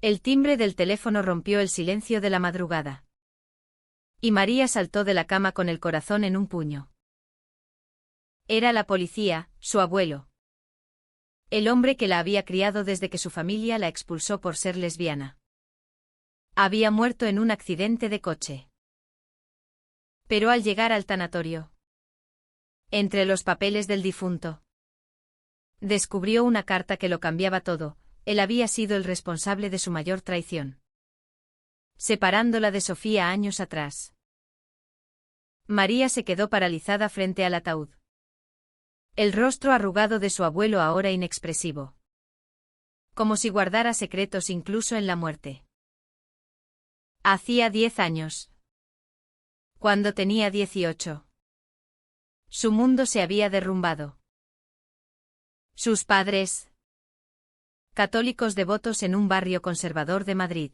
El timbre del teléfono rompió el silencio de la madrugada. Y María saltó de la cama con el corazón en un puño. Era la policía, su abuelo. El hombre que la había criado desde que su familia la expulsó por ser lesbiana. Había muerto en un accidente de coche. Pero al llegar al tanatorio, entre los papeles del difunto, descubrió una carta que lo cambiaba todo. Él había sido el responsable de su mayor traición, separándola de Sofía años atrás. María se quedó paralizada frente al ataúd. El rostro arrugado de su abuelo ahora inexpresivo. Como si guardara secretos incluso en la muerte. Hacía 10 años. Cuando tenía 18. Su mundo se había derrumbado. Sus padres, católicos devotos en un barrio conservador de Madrid,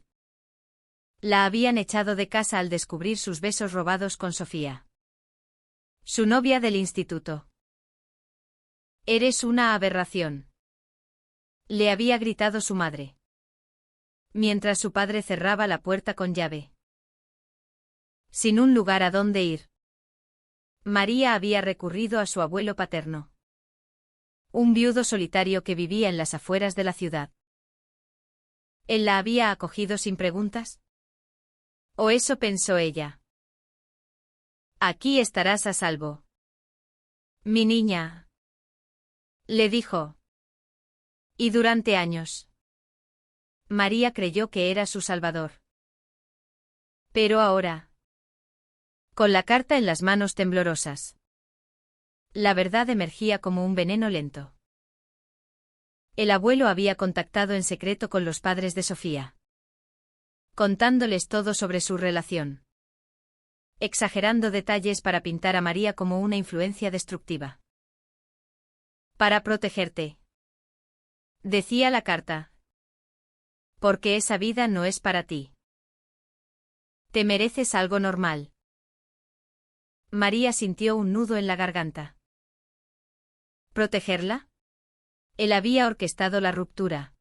la habían echado de casa al descubrir sus besos robados con Sofía, su novia del instituto. «Eres una aberración», le había gritado su madre, mientras su padre cerraba la puerta con llave. Sin un lugar a dónde ir, María había recurrido a su abuelo paterno, un viudo solitario que vivía en las afueras de la ciudad. ¿Él la había acogido sin preguntas? ¿O eso pensó ella? «Aquí estarás a salvo, mi niña», le dijo. Y durante años, María creyó que era su salvador. Pero ahora, con la carta en las manos temblorosas, la verdad emergía como un veneno lento. El abuelo había contactado en secreto con los padres de Sofía, contándoles todo sobre su relación, exagerando detalles para pintar a María como una influencia destructiva. «Para protegerte», decía la carta. «Porque esa vida no es para ti. Te mereces algo normal». María sintió un nudo en la garganta. ¿Protegerla? Él había orquestado la ruptura,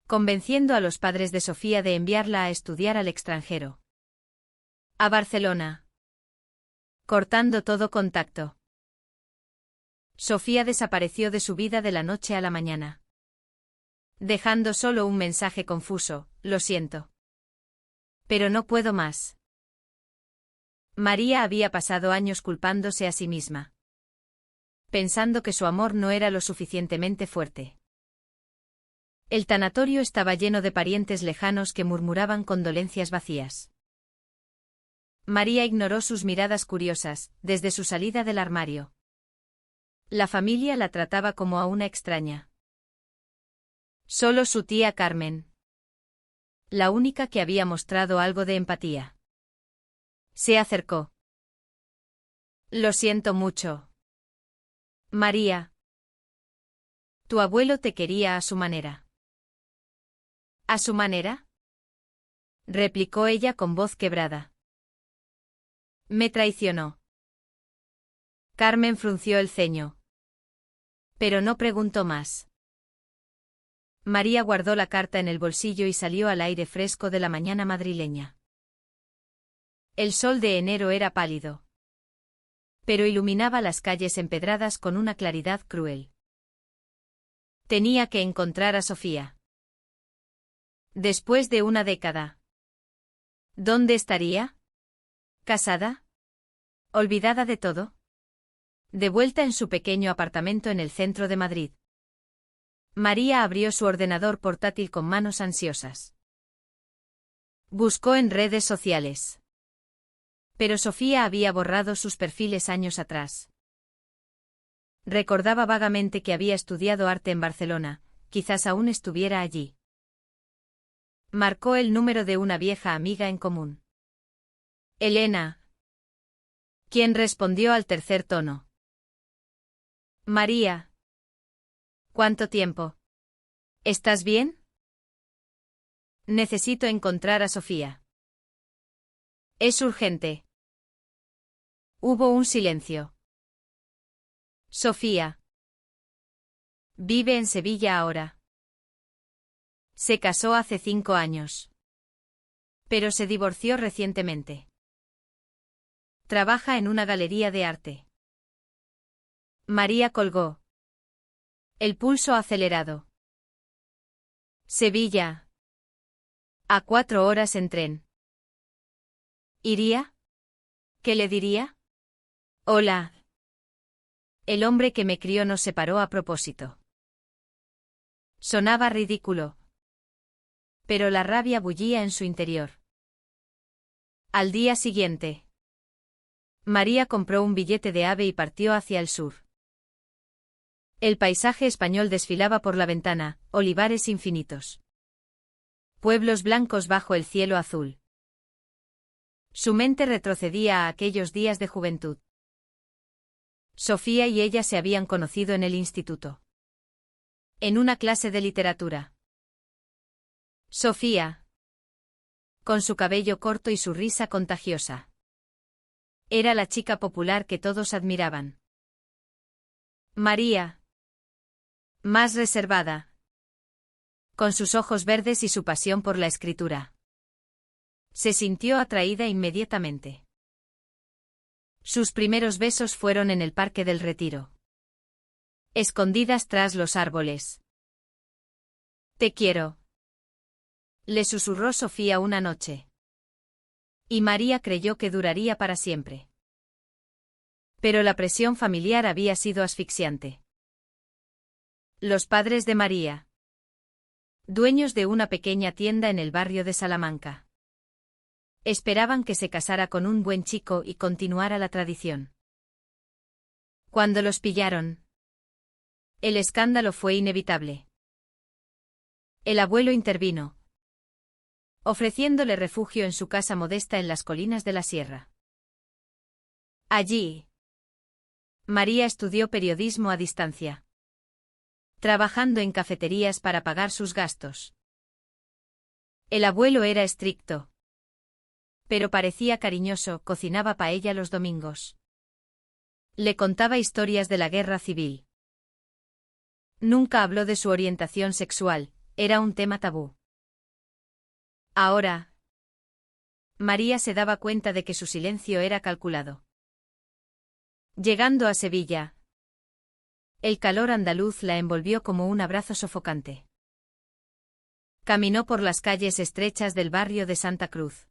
convenciendo a los padres de Sofía de enviarla a estudiar al extranjero. A Barcelona. Cortando todo contacto. Sofía desapareció de su vida de la noche a la mañana, dejando solo un mensaje confuso: «Lo siento, pero no puedo más». María había pasado años culpándose a sí misma, pensando que su amor no era lo suficientemente fuerte. El tanatorio estaba lleno de parientes lejanos que murmuraban condolencias vacías. María ignoró sus miradas curiosas, desde su salida del armario. La familia la trataba como a una extraña. Solo su tía Carmen, la única que había mostrado algo de empatía, se acercó. «Lo siento mucho, María. Tu abuelo te quería a su manera». «¿A su manera?», replicó ella con voz quebrada. «Me traicionó». Carmen frunció el ceño, pero no preguntó más. María guardó la carta en el bolsillo y salió al aire fresco de la mañana madrileña. El sol de enero era pálido, pero iluminaba las calles empedradas con una claridad cruel. Tenía que encontrar a Sofía. Después de una década. ¿Dónde estaría? ¿Casada? ¿Olvidada de todo? De vuelta en su pequeño apartamento en el centro de Madrid. María abrió su ordenador portátil con manos ansiosas. Buscó en redes sociales. Pero Sofía había borrado sus perfiles años atrás. Recordaba vagamente que había estudiado arte en Barcelona, quizás aún estuviera allí. Marcó el número de una vieja amiga en común. Elena. Quien respondió al tercer tono. María. ¿Cuánto tiempo? ¿Estás bien? Necesito encontrar a Sofía. Es urgente. Hubo un silencio. Sofía. Vive en Sevilla ahora. Se casó hace 5 años. Pero se divorció recientemente. Trabaja en una galería de arte. María colgó. El pulso acelerado. Sevilla. A 4 horas en tren. ¿Iría? ¿Qué le diría? Hola. El hombre que me crió nos separó a propósito. Sonaba ridículo. Pero la rabia bullía en su interior. Al día siguiente, María compró un billete de AVE y partió hacia el sur. El paisaje español desfilaba por la ventana, olivares infinitos. Pueblos blancos bajo el cielo azul. Su mente retrocedía a aquellos días de juventud. Sofía y ella se habían conocido en el instituto. En una clase de literatura. Sofía, con su cabello corto y su risa contagiosa. Era la chica popular que todos admiraban. María, más reservada, con sus ojos verdes y su pasión por la escritura. Se sintió atraída inmediatamente. Sus primeros besos fueron en el Parque del Retiro. Escondidas tras los árboles. Te quiero. Le susurró Sofía una noche. Y María creyó que duraría para siempre. Pero la presión familiar había sido asfixiante. Los padres de María, dueños de una pequeña tienda en el barrio de Salamanca, esperaban que se casara con un buen chico y continuara la tradición. Cuando los pillaron, el escándalo fue inevitable. El abuelo intervino, ofreciéndole refugio en su casa modesta en las colinas de la sierra. Allí, María estudió periodismo a distancia, trabajando en cafeterías para pagar sus gastos. El abuelo era estricto, pero parecía cariñoso, cocinaba paella los domingos. Le contaba historias de la guerra civil. Nunca habló de su orientación sexual, era un tema tabú. Ahora, María se daba cuenta de que su silencio era calculado. Llegando a Sevilla, el calor andaluz la envolvió como un abrazo sofocante. Caminó por las calles estrechas del barrio de Santa Cruz,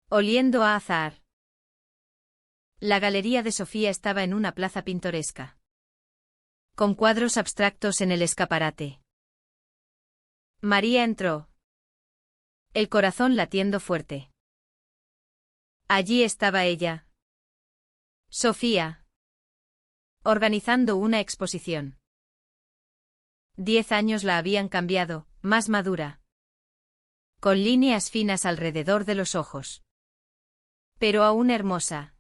oliendo a azahar. La galería de Sofía estaba en una plaza pintoresca, con cuadros abstractos en el escaparate. María entró, el corazón latiendo fuerte. Allí estaba ella, Sofía, organizando una exposición. 10 años la habían cambiado, más madura, con líneas finas alrededor de los ojos, pero aún hermosa,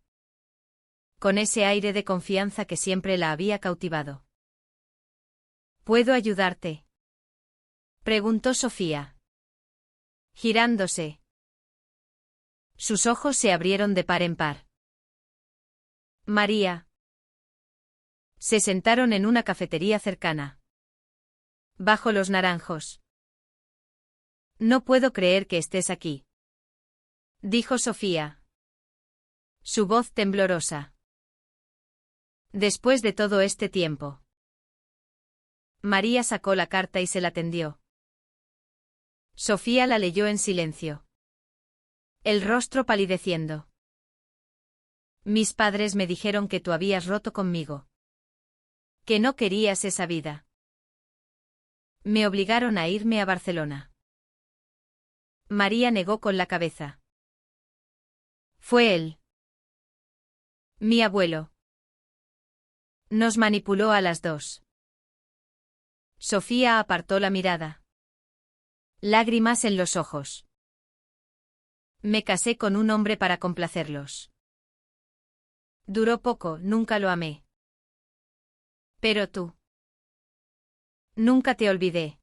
con ese aire de confianza que siempre la había cautivado. ¿Puedo ayudarte?, preguntó Sofía, girándose. Sus ojos se abrieron de par en par. María. Se sentaron en una cafetería cercana, bajo los naranjos. No puedo creer que estés aquí, dijo Sofía, su voz temblorosa. Después de todo este tiempo. María sacó la carta y se la tendió. Sofía la leyó en silencio, el rostro palideciendo. Mis padres me dijeron que tú habías roto conmigo, que no querías esa vida. Me obligaron a irme a Barcelona. María negó con la cabeza. Fue él, mi abuelo. Nos manipuló a las dos. Sofía apartó la mirada. Lágrimas en los ojos. Me casé con un hombre para complacerlos. Duró poco, nunca lo amé. Pero tú. Nunca te olvidé.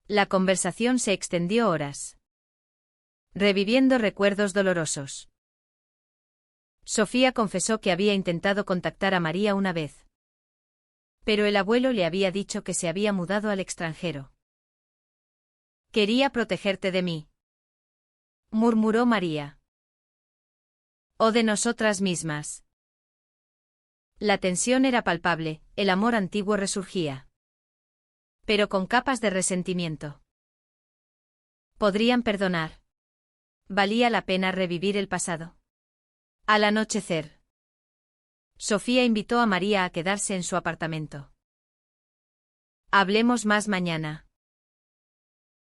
La conversación se extendió horas, reviviendo recuerdos dolorosos. Sofía confesó que había intentado contactar a María una vez, pero el abuelo le había dicho que se había mudado al extranjero. Quería protegerte de mí, murmuró María. O de nosotras mismas. La tensión era palpable, el amor antiguo resurgía. Pero con capas de resentimiento. ¿Podrían perdonar? ¿Valía la pena revivir el pasado? Al anochecer, Sofía invitó a María a quedarse en su apartamento. Hablemos más mañana.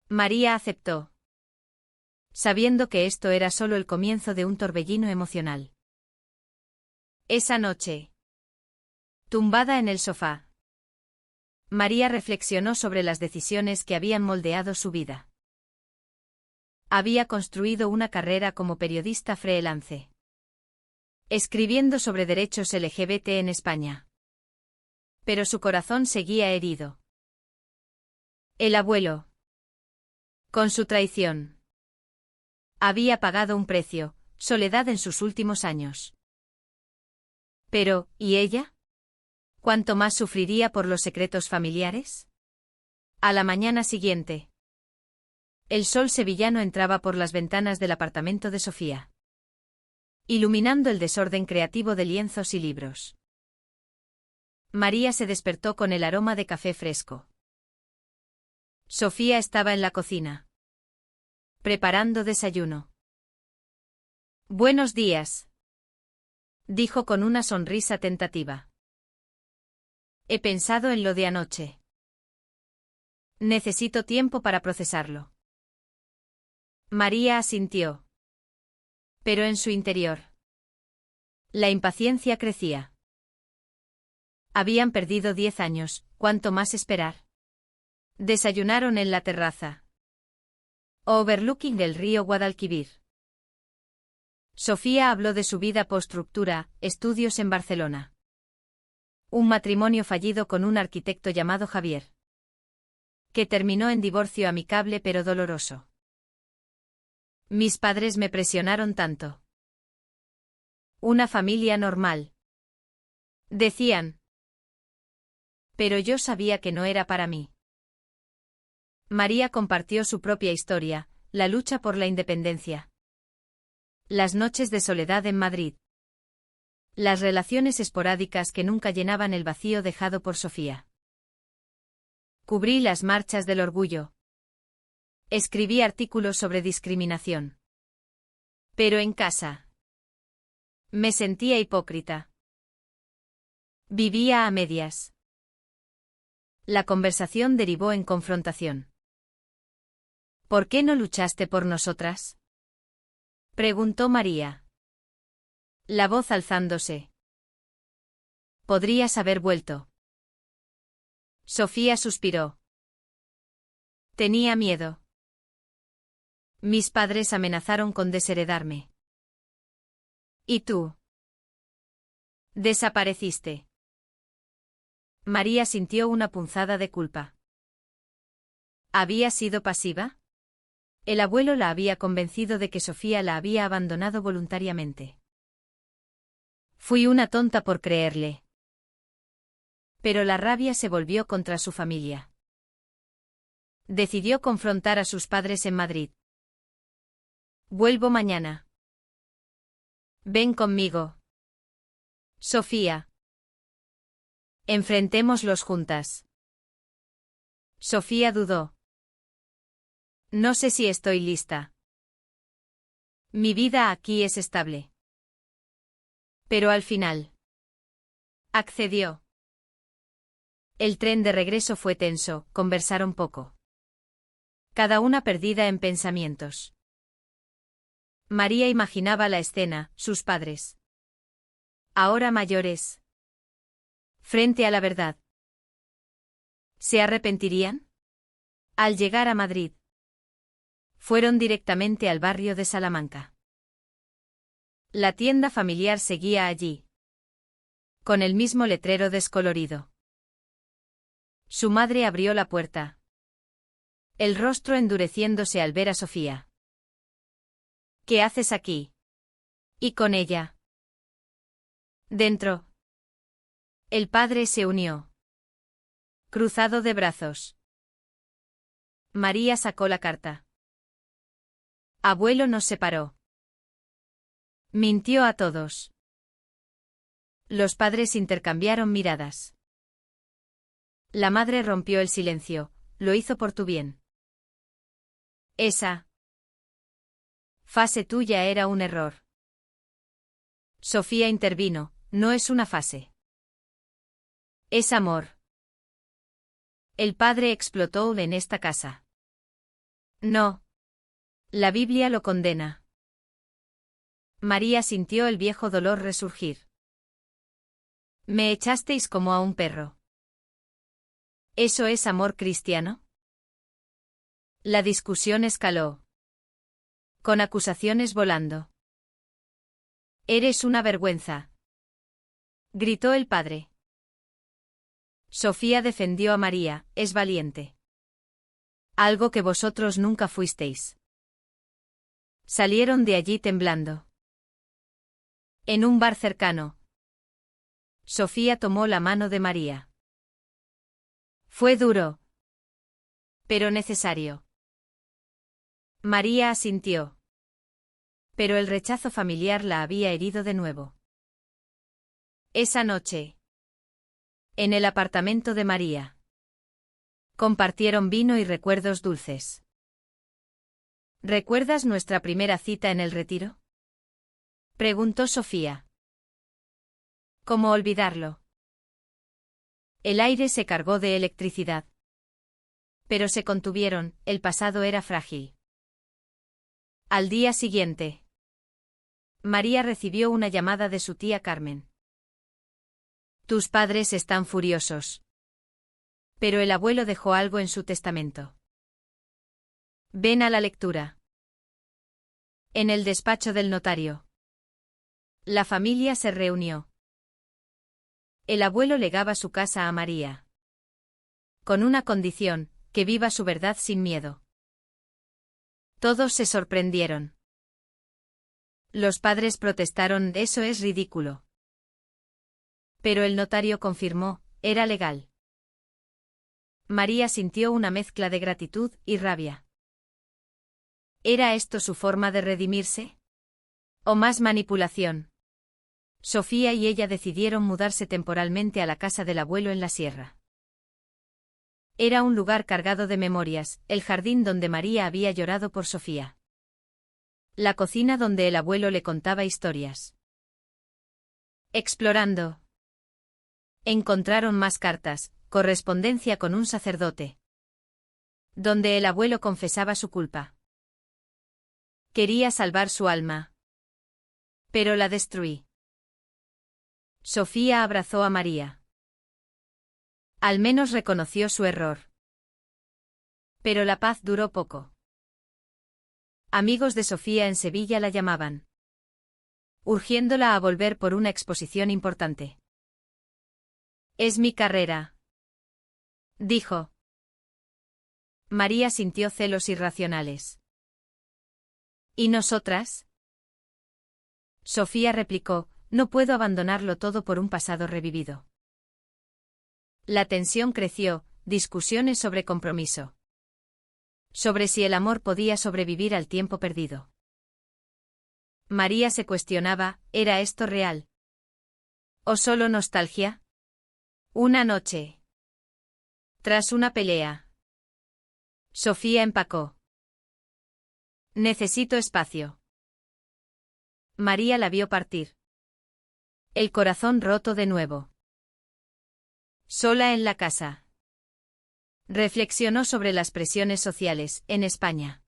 María aceptó, sabiendo que esto era solo el comienzo de un torbellino emocional. Esa noche, tumbada en el sofá, María reflexionó sobre las decisiones que habían moldeado su vida. Había construido una carrera como periodista freelance, escribiendo sobre derechos LGBT en España. Pero su corazón seguía herido. El abuelo, con su traición, había pagado un precio, soledad en sus últimos años. Pero, ¿y ella? ¿Cuánto más sufriría por los secretos familiares? A la mañana siguiente, el sol sevillano entraba por las ventanas del apartamento de Sofía, iluminando el desorden creativo de lienzos y libros. María se despertó con el aroma de café fresco. Sofía estaba en la cocina, preparando desayuno. Buenos días, dijo con una sonrisa tentativa. He pensado en lo de anoche. Necesito tiempo para procesarlo. María asintió. Pero en su interior, la impaciencia crecía. Habían perdido 10 años, ¿cuánto más esperar? Desayunaron en la terraza, overlooking el río Guadalquivir. Sofía habló de su vida post-ruptura, estudios en Barcelona. Un matrimonio fallido con un arquitecto llamado Javier, que terminó en divorcio amicable pero doloroso. Mis padres me presionaron tanto. Una familia normal, decían. Pero yo sabía que no era para mí. María compartió su propia historia, la lucha por la independencia. Las noches de soledad en Madrid. Las relaciones esporádicas que nunca llenaban el vacío dejado por Sofía. Cubrí las marchas del orgullo. Escribí artículos sobre discriminación. Pero en casa, me sentía hipócrita. Vivía a medias. La conversación derivó en confrontación. ¿Por qué no luchaste por nosotras? Preguntó María, la voz alzándose. Podrías haber vuelto. Sofía suspiró. Tenía miedo. Mis padres amenazaron con desheredarme. ¿Y tú? Desapareciste. María sintió una punzada de culpa. ¿Había sido pasiva? El abuelo la había convencido de que Sofía la había abandonado voluntariamente. Fui una tonta por creerle. Pero la rabia se volvió contra su familia. Decidió confrontar a sus padres en Madrid. Vuelvo mañana. Ven conmigo. Sofía. Enfrentémoslos juntas. Sofía dudó. No sé si estoy lista. Mi vida aquí es estable. Pero al final, accedió. El tren de regreso fue tenso, conversaron poco. Cada una perdida en pensamientos. María imaginaba la escena, sus padres, ahora mayores, frente a la verdad. ¿Se arrepentirían? Al llegar a Madrid, fueron directamente al barrio de Salamanca. La tienda familiar seguía allí, con el mismo letrero descolorido. Su madre abrió la puerta, el rostro endureciéndose al ver a Sofía. ¿Qué haces aquí? ¿Y con ella? Dentro. El padre se unió, cruzado de brazos. María sacó la carta. Abuelo nos separó. Mintió a todos. Los padres intercambiaron miradas. La madre rompió el silencio. Lo hizo por tu bien. Esa fase tuya era un error. Sofía intervino. No es una fase. Es amor. El padre explotó en esta casa. No. La Biblia lo condena. María sintió el viejo dolor resurgir. Me echasteis como a un perro. ¿Eso es amor cristiano? La discusión escaló. Con acusaciones volando. Eres una vergüenza. Gritó el padre. Sofía defendió a María, es valiente. Algo que vosotros nunca fuisteis. Salieron de allí temblando. En un bar cercano. Sofía tomó la mano de María. Fue duro. Pero necesario. María asintió. Pero el rechazo familiar la había herido de nuevo. Esa noche. En el apartamento de María. Compartieron vino y recuerdos dulces. ¿Recuerdas nuestra primera cita en el retiro? Preguntó Sofía. ¿Cómo olvidarlo? El aire se cargó de electricidad. Pero se contuvieron, el pasado era frágil. Al día siguiente. María recibió una llamada de su tía Carmen. Tus padres están furiosos. Pero el abuelo dejó algo en su testamento. Ven a la lectura. En el despacho del notario. La familia se reunió. El abuelo legaba su casa a María. Con una condición, que viva su verdad sin miedo. Todos se sorprendieron. Los padres protestaron, eso es ridículo. Pero el notario confirmó, era legal. María sintió una mezcla de gratitud y rabia. ¿Era esto su forma de redimirse? ¿O más manipulación? Sofía y ella decidieron mudarse temporalmente a la casa del abuelo en la sierra. Era un lugar cargado de memorias, el jardín donde María había llorado por Sofía. La cocina donde el abuelo le contaba historias. Explorando. Encontraron más cartas, correspondencia con un sacerdote. Donde el abuelo confesaba su culpa. Quería salvar su alma. Pero la destruí. Sofía abrazó a María. Al menos reconoció su error. Pero la paz duró poco. Amigos de Sofía en Sevilla la llamaban, urgiéndola a volver por una exposición importante. Es mi carrera, dijo. María sintió celos irracionales. ¿Y nosotras? Sofía replicó, no puedo abandonarlo todo por un pasado revivido. La tensión creció, discusiones sobre compromiso. Sobre si el amor podía sobrevivir al tiempo perdido. María se cuestionaba, ¿era esto real? ¿O solo nostalgia? Una noche. Tras una pelea. Sofía empacó. Necesito espacio. María la vio partir. El corazón roto de nuevo. Sola en la casa. Reflexionó sobre las presiones sociales, en España.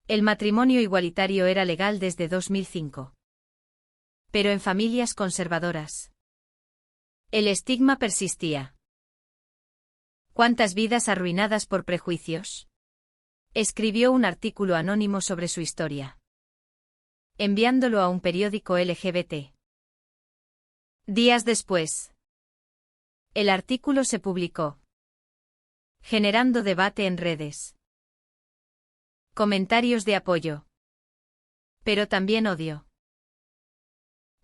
El matrimonio igualitario era legal desde 2005. Pero en familias conservadoras. El estigma persistía. ¿Cuántas vidas arruinadas por prejuicios? Escribió un artículo anónimo sobre su historia. Enviándolo a un periódico LGBT. Días después. El artículo se publicó. Generando debate en redes. Comentarios de apoyo. Pero también odio.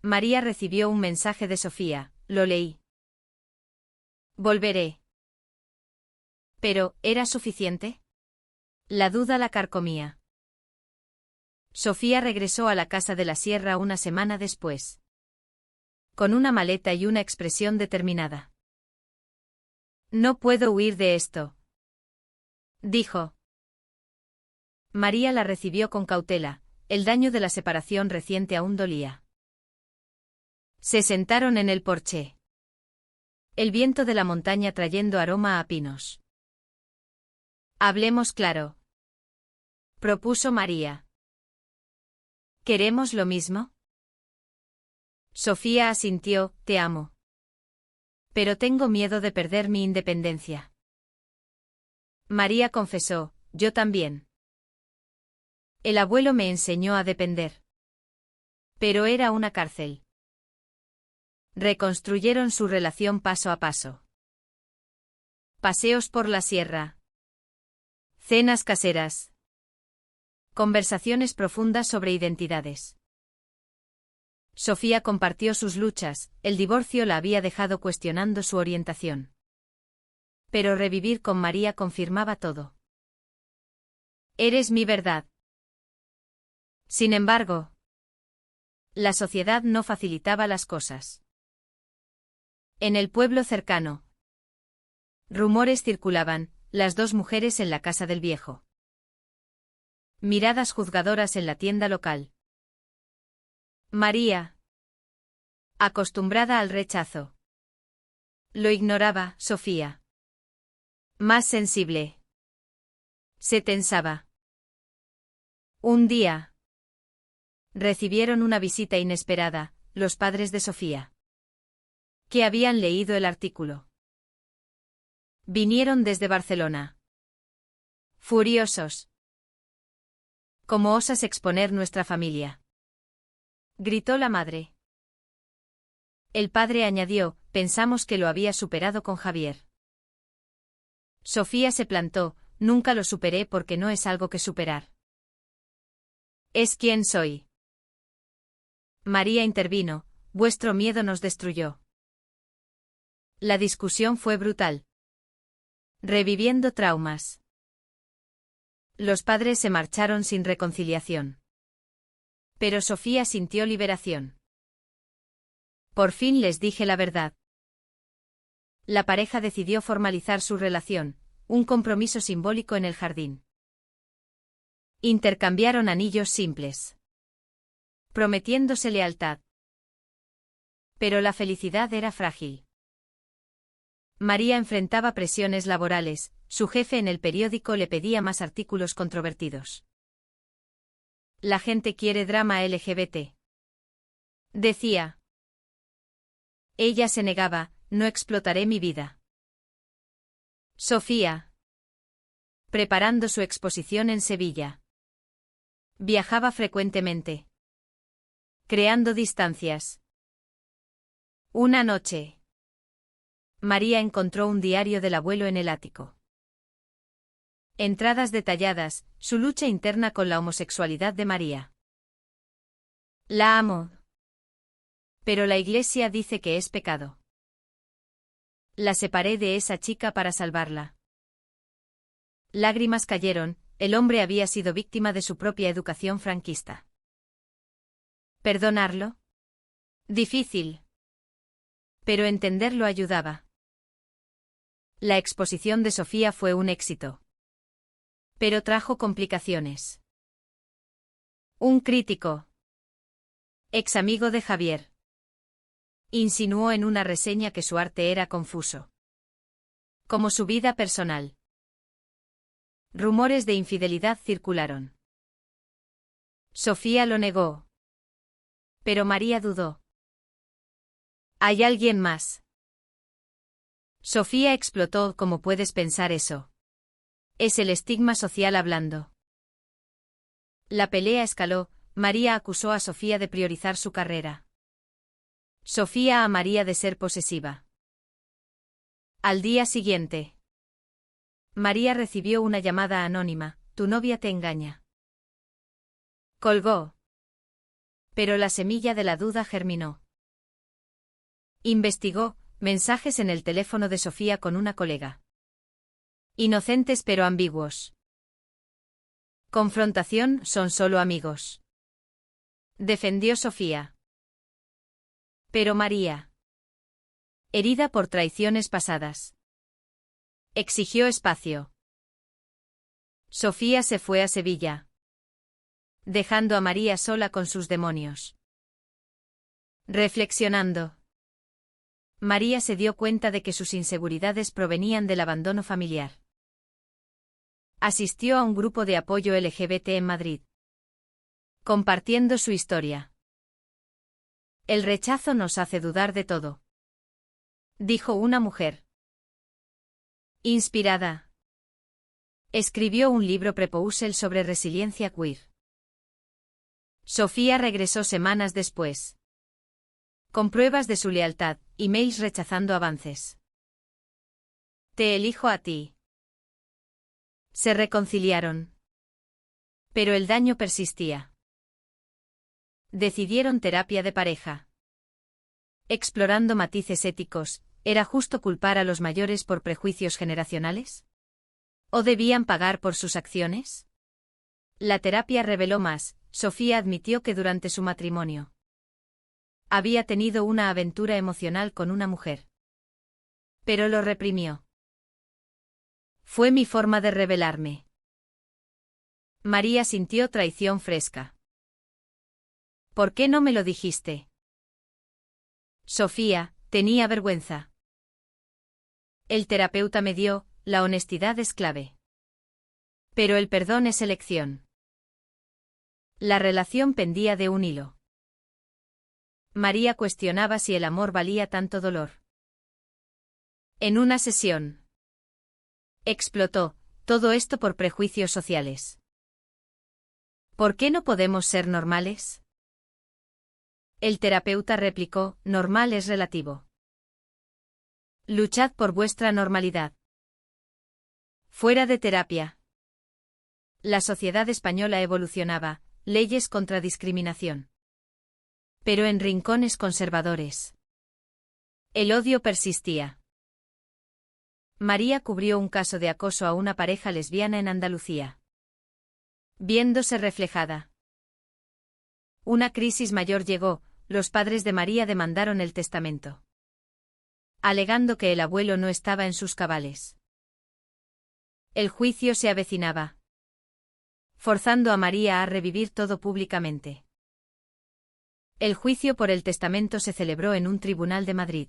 María recibió un mensaje de Sofía, lo leí. Volveré. Pero, ¿era suficiente? La duda la carcomía. Sofía regresó a la casa de la sierra una semana después. Con una maleta y una expresión determinada. No puedo huir de esto, dijo. María la recibió con cautela, el daño de la separación reciente aún dolía. Se sentaron en el porche. El viento de la montaña trayendo aroma a pinos. Hablemos claro, propuso María. ¿Queremos lo mismo? Sofía asintió, te amo. Pero tengo miedo de perder mi independencia. María confesó, yo también. El abuelo me enseñó a depender. Pero era una cárcel. Reconstruyeron su relación paso a paso. Paseos por la sierra. Cenas caseras. Conversaciones profundas sobre identidades. Sofía compartió sus luchas, el divorcio la había dejado cuestionando su orientación. Pero revivir con María confirmaba todo. Eres mi verdad. Sin embargo, la sociedad no facilitaba las cosas. En el pueblo cercano, rumores circulaban, las dos mujeres en la casa del viejo. Miradas juzgadoras en la tienda local. María, acostumbrada al rechazo, lo ignoraba. Sofía, más sensible, se tensaba. Un día, recibieron una visita inesperada, los padres de Sofía, que habían leído el artículo. Vinieron desde Barcelona. Furiosos. ¿Cómo osas exponer nuestra familia?, gritó la madre. El padre añadió, pensamos que lo había superado con Javier. Sofía se plantó, nunca lo superé porque no es algo que superar. Es quien soy. María intervino, vuestro miedo nos destruyó. La discusión fue brutal. Reviviendo traumas. Los padres se marcharon sin reconciliación. Pero Sofía sintió liberación. Por fin les dije la verdad. La pareja decidió formalizar su relación, un compromiso simbólico en el jardín. Intercambiaron anillos simples, prometiéndose lealtad. Pero la felicidad era frágil. María enfrentaba presiones laborales, su jefe en el periódico le pedía más artículos controvertidos. La gente quiere drama LGBT, decía. Ella se negaba, no explotaré mi vida. Sofía, preparando su exposición en Sevilla. Viajaba frecuentemente, creando distancias. Una noche, María encontró un diario del abuelo en el ático. Entradas detalladas, su lucha interna con la homosexualidad de María. La amo. Pero la iglesia dice que es pecado. La separé de esa chica para salvarla. Lágrimas cayeron, el hombre había sido víctima de su propia educación franquista. ¿Perdonarlo? Difícil. Pero entenderlo ayudaba. La exposición de Sofía fue un éxito. Pero trajo complicaciones. Un crítico, ex amigo de Javier, insinuó en una reseña que su arte era confuso, como su vida personal. Rumores de infidelidad circularon. Sofía lo negó. Pero María dudó. ¿Hay alguien más? Sofía explotó. ¿Cómo puedes pensar eso? Es el estigma social hablando. La pelea escaló, María acusó a Sofía de priorizar su carrera. Sofía a María de ser posesiva. Al día siguiente, María recibió una llamada anónima, tu novia te engaña. Colgó. Pero la semilla de la duda germinó. Investigó, mensajes en el teléfono de Sofía con una colega. Inocentes pero ambiguos. Confrontación, son solo amigos. Defendió Sofía. Pero María, herida por traiciones pasadas, exigió espacio. Sofía se fue a Sevilla, dejando a María sola con sus demonios. Reflexionando, María se dio cuenta de que sus inseguridades provenían del abandono familiar. Asistió a un grupo de apoyo LGBT en Madrid, compartiendo su historia. El rechazo nos hace dudar de todo, dijo una mujer. Inspirada, escribió un libro prepousel sobre resiliencia queer. Sofía regresó semanas después, con pruebas de su lealtad, emails rechazando avances. Te elijo a ti. Se reconciliaron. Pero el daño persistía. Decidieron terapia de pareja. Explorando matices éticos, ¿era justo culpar a los mayores por prejuicios generacionales? ¿O debían pagar por sus acciones? La terapia reveló más. Sofía admitió que durante su matrimonio había tenido una aventura emocional con una mujer. Pero lo reprimió. Fue mi forma de rebelarme. María sintió traición fresca. ¿Por qué no me lo dijiste? Sofía, tenía vergüenza. El terapeuta me dio, la honestidad es clave. Pero el perdón es elección. La relación pendía de un hilo. María cuestionaba si el amor valía tanto dolor. En una sesión, explotó, todo esto por prejuicios sociales. ¿Por qué no podemos ser normales? El terapeuta replicó, normal es relativo. Luchad por vuestra normalidad. Fuera de terapia. La sociedad española evolucionaba, leyes contra discriminación. Pero en rincones conservadores, el odio persistía. María cubrió un caso de acoso a una pareja lesbiana en Andalucía. Viéndose reflejada, una crisis mayor llegó. Los padres de María demandaron el testamento, alegando que el abuelo no estaba en sus cabales. El juicio se avecinaba, forzando a María a revivir todo públicamente. El juicio por el testamento se celebró en un tribunal de Madrid.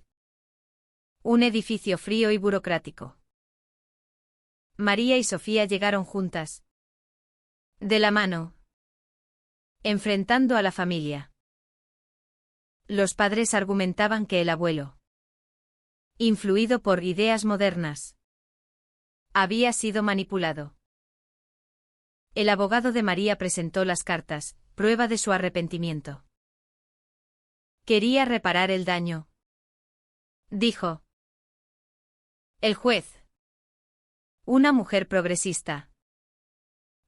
Un edificio frío y burocrático. María y Sofía llegaron juntas, de la mano, enfrentando a la familia. Los padres argumentaban que el abuelo, influido por ideas modernas, había sido manipulado. El abogado de María presentó las cartas, prueba de su arrepentimiento. Quería reparar el daño, dijo. El juez, una mujer progresista,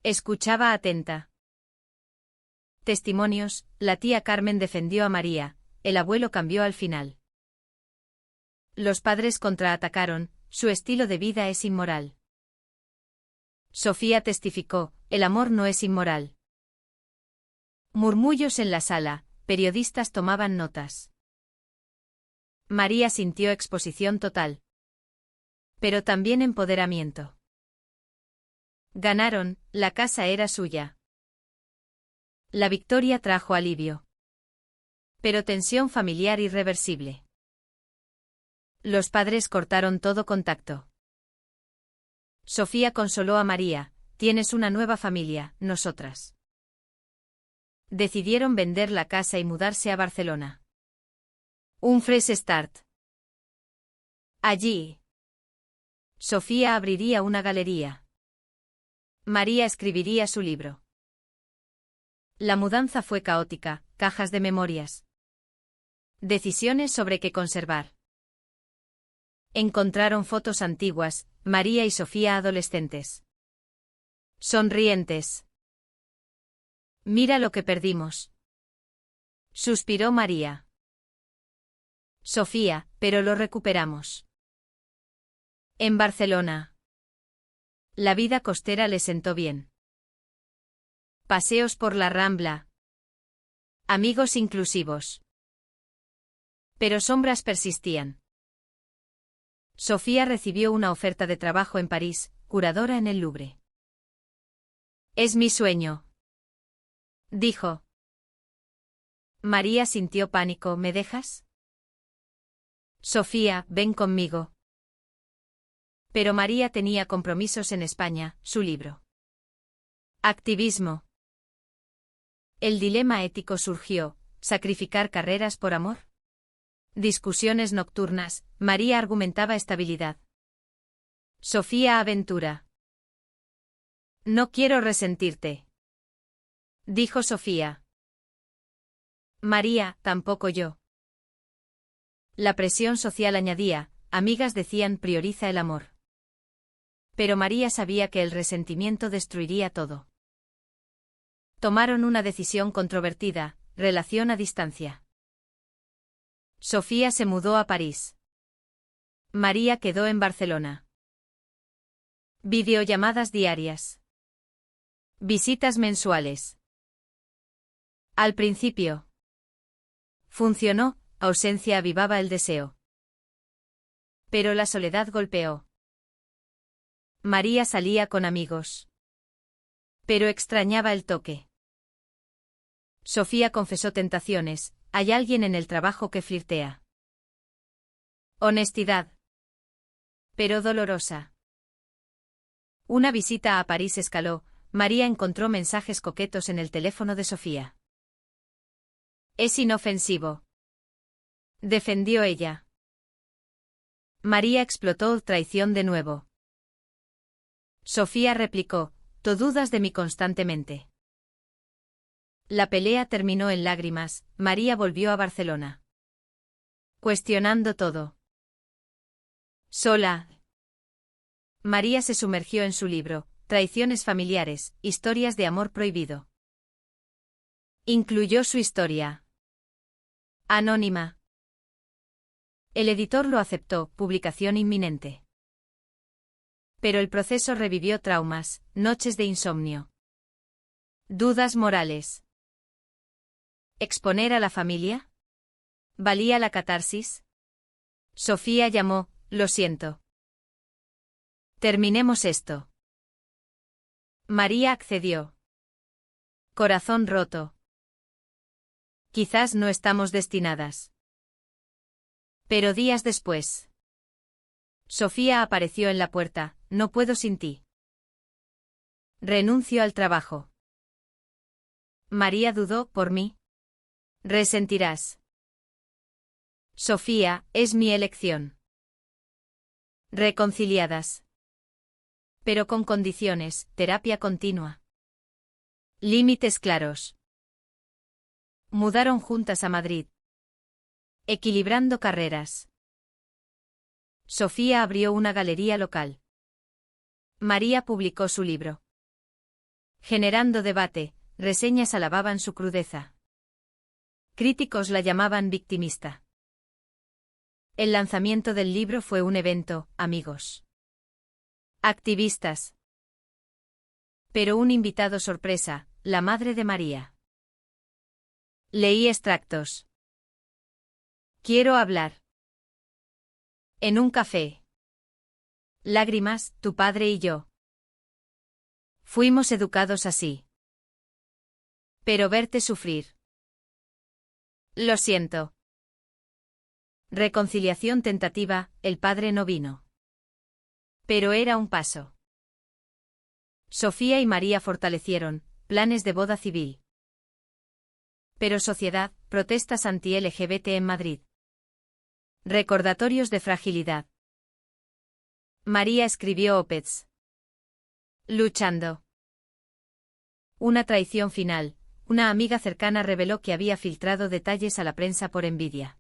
escuchaba atenta. Testimonios, la tía Carmen defendió a María, el abuelo cambió al final. Los padres contraatacaron, su estilo de vida es inmoral. Sofía testificó, el amor no es inmoral. Murmullos en la sala, periodistas tomaban notas. María sintió exposición total. Pero también empoderamiento. Ganaron, la casa era suya. La victoria trajo alivio. Pero tensión familiar irreversible. Los padres cortaron todo contacto. Sofía consoló a María, tienes una nueva familia, nosotras. Decidieron vender la casa y mudarse a Barcelona. Un fresh start. Allí, Sofía abriría una galería. María escribiría su libro. La mudanza fue caótica, cajas de memorias. Decisiones sobre qué conservar. Encontraron fotos antiguas, María y Sofía adolescentes. Sonrientes. Mira lo que perdimos. Suspiró María. Sofía, pero lo recuperamos. En Barcelona. La vida costera le sentó bien. Paseos por la Rambla. Amigos inclusivos. Pero sombras persistían. Sofía recibió una oferta de trabajo en París, curadora en el Louvre. Es mi sueño, dijo. María sintió pánico. ¿Me dejas? Sofía, ven conmigo. Pero María tenía compromisos en España, su libro. Activismo. El dilema ético surgió: ¿sacrificar carreras por amor? Discusiones nocturnas. María argumentaba estabilidad. Sofía aventura. No quiero resentirte, dijo Sofía. María, tampoco yo. La presión social añadía, amigas decían prioriza el amor. Pero María sabía que el resentimiento destruiría todo. Tomaron una decisión controvertida: relación a distancia. Sofía se mudó a París. María quedó en Barcelona. Videollamadas diarias. Visitas mensuales. Al principio. Funcionó, ausencia avivaba el deseo. Pero la soledad golpeó. María salía con amigos. Pero extrañaba el toque. Sofía confesó tentaciones: hay alguien en el trabajo que flirtea. Honestidad. Pero dolorosa. Una visita a París escaló. María encontró mensajes coquetos en el teléfono de Sofía. Es inofensivo, defendió ella. María explotó: traición de nuevo. Sofía replicó: tú dudas de mí constantemente. La pelea terminó en lágrimas. María volvió a Barcelona, cuestionando todo. Sola. María se sumergió en su libro, Traiciones familiares, historias de amor prohibido. Incluyó su historia. Anónima. El editor lo aceptó: publicación inminente. Pero el proceso revivió traumas, noches de insomnio. Dudas morales. ¿Exponer a la familia? ¿Valía la catarsis? Sofía llamó: lo siento. Terminemos esto. María accedió. Corazón roto. Quizás no estamos destinadas. Pero días después. Sofía apareció en la puerta: no puedo sin ti. Renuncio al trabajo. María dudó: ¿por mí? Resentirás. Sofía, es mi elección. Reconciliadas. Pero con condiciones: terapia continua. Límites claros. Mudaron juntas a Madrid. Equilibrando carreras. Sofía abrió una galería local. María publicó su libro. Generando debate, reseñas alababan su crudeza. Críticos la llamaban victimista. El lanzamiento del libro fue un evento, amigos. Activistas. Pero un invitado sorpresa: la madre de María. Leí extractos. Quiero hablar. En un café. Lágrimas: tu padre y yo. Fuimos educados así. Pero verte sufrir. Lo siento. Reconciliación tentativa: el padre no vino. Pero era un paso. Sofía y María fortalecieron planes de boda civil. Pero sociedad: protestas anti-LGBT en Madrid. Recordatorios de fragilidad. María escribió op-eds. Luchando. Una traición final: una amiga cercana reveló que había filtrado detalles a la prensa por envidia.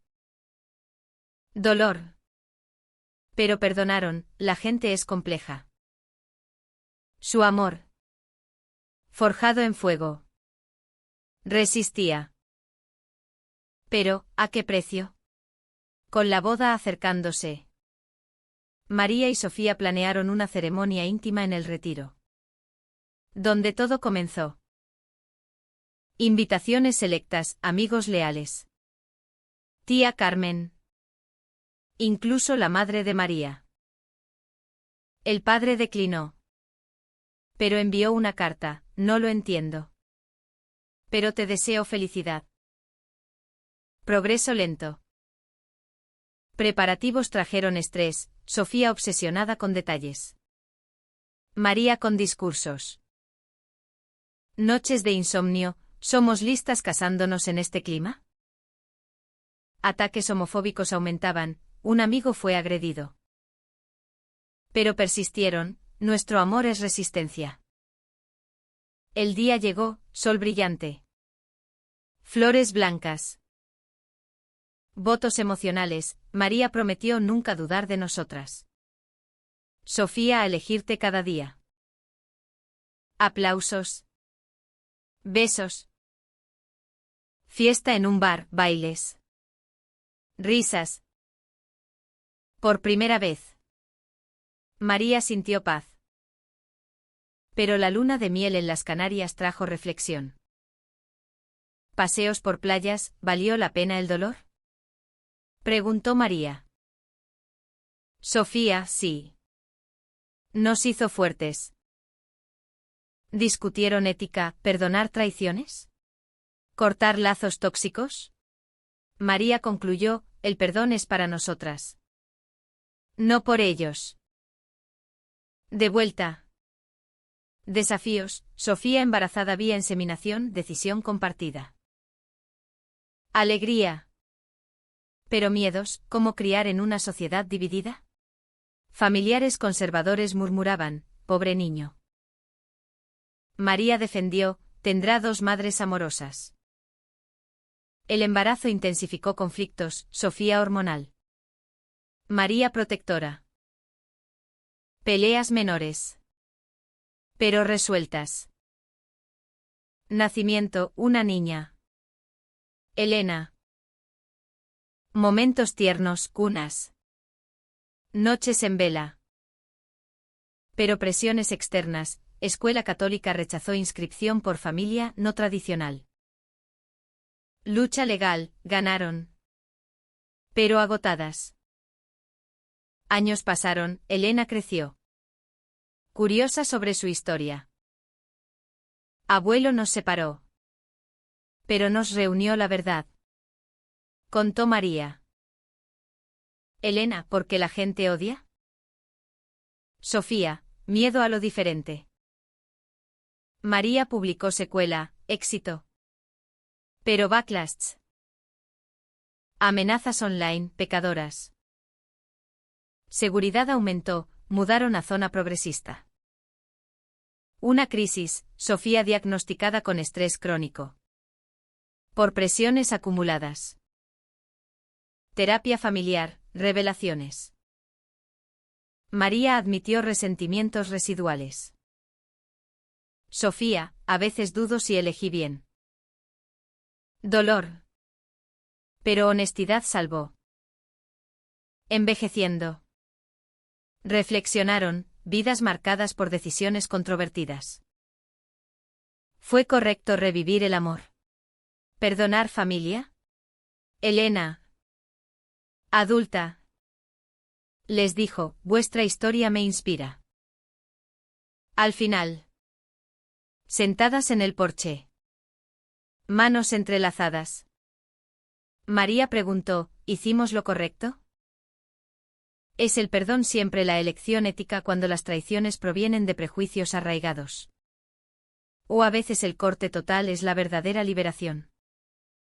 Dolor. Pero perdonaron: la gente es compleja. Su amor. Forjado en fuego. Resistía. Pero, ¿a qué precio? Con la boda acercándose. María y Sofía planearon una ceremonia íntima en el Retiro. Donde todo comenzó. Invitaciones selectas, amigos leales. Tía Carmen. Incluso la madre de María. El padre declinó. Pero envió una carta, no lo entiendo. Pero te deseo felicidad. Progreso lento. Preparativos trajeron estrés, Sofía obsesionada con detalles. María con discursos. Noches de insomnio, ¿somos listas casándonos en este clima? Ataques homofóbicos aumentaban, un amigo fue agredido. Pero persistieron, nuestro amor es resistencia. El día llegó, sol brillante. Flores blancas. Votos emocionales, María prometió nunca dudar de nosotras. Sofía a elegirte cada día. Aplausos. Besos. Fiesta en un bar, bailes. Risas. Por primera vez. María sintió paz. Pero la luna de miel en las Canarias trajo reflexión. ¿Paseos por playas, valió la pena el dolor? Preguntó María. Sofía, sí. Nos hizo fuertes. ¿Discutieron ética, perdonar traiciones? ¿Cortar lazos tóxicos? María concluyó, el perdón es para nosotras. No por ellos. De vuelta. Desafíos, Sofía embarazada vía inseminación, decisión compartida. Alegría. Pero miedos, ¿cómo criar en una sociedad dividida? Familiares conservadores murmuraban, pobre niño. María defendió, tendrá 2 madres amorosas. El embarazo intensificó conflictos, Sofía hormonal. María protectora. Peleas menores. Pero resueltas. Nacimiento, una niña. Elena. Momentos tiernos, cunas. Noches en vela. Pero presiones externas, Escuela Católica rechazó inscripción por familia no tradicional. Lucha legal, ganaron. Pero agotadas. Años pasaron, Elena creció. Curiosa sobre su historia. Abuelo nos separó. Pero nos reunió la verdad. Contó María. Elena, ¿por qué la gente odia? Sofía, miedo a lo diferente. María publicó secuela, éxito. Pero backlashes. Amenazas online, pecadoras. Seguridad aumentó, mudaron a zona progresista. Una crisis, Sofía diagnosticada con estrés crónico. Por presiones acumuladas. Terapia familiar, revelaciones. María admitió resentimientos residuales. Sofía, a veces dudo si elegí bien. Dolor. Pero honestidad salvó. Envejeciendo. Reflexionaron, vidas marcadas por decisiones controvertidas. ¿Fue correcto revivir el amor? ¿Perdonar familia? Elena. Adulta. Les dijo, vuestra historia me inspira. Al final. Sentadas en el porche. Manos entrelazadas. María preguntó, ¿hicimos lo correcto? ¿Es el perdón siempre la elección ética cuando las traiciones provienen de prejuicios arraigados? ¿O a veces el corte total es la verdadera liberación?